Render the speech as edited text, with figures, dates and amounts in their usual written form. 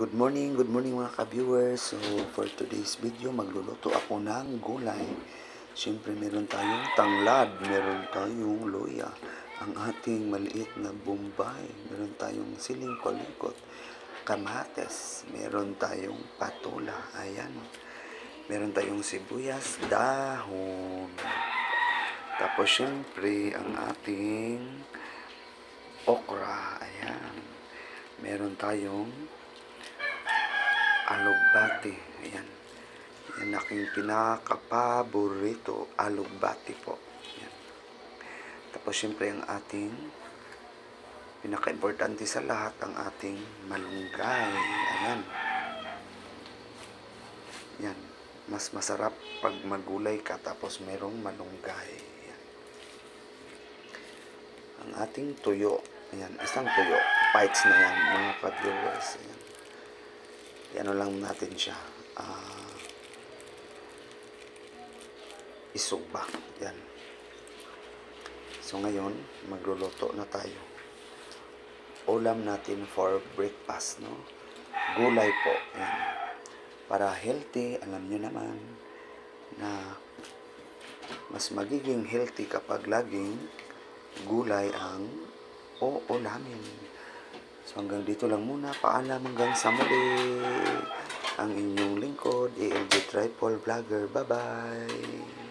Good morning mga ka-viewers. So, for today's video, magluluto ako ng gulay. Siyempre, meron tayong tanglad, meron tayong luya, ang ating maliit na bombay, meron tayong siling palikot, kamates, meron tayong patola, ayan. Meron tayong sibuyas, dahon. Tapos, siyempre, ang ating okra, ayan. Meron tayong alugbati. Ayan. Yan aking pinaka-paborito. Alugbati po. Ayan. Tapos syempre ang ating pinaka-importante sa lahat, ang ating malunggay. Ayan. Yan. Mas masarap pag magulay ka tapos merong malunggay. Ayan. Ang ating tuyo. Ayan. Isang tuyo. Bites na yan mga ka-viewers. Ayan. Ano lang natin siya, isugba. Yan. So ngayon, magluluto na tayo. Ulam natin for breakfast, no? Gulay po. Yan. Para healthy, alam nyo naman na mas magiging healthy kapag laging gulay ang uulamin. So hanggang dito lang muna. Paalam hanggang sa muli. Ang inyong lingkod, ALG Tripod Vlogger. Bye-bye!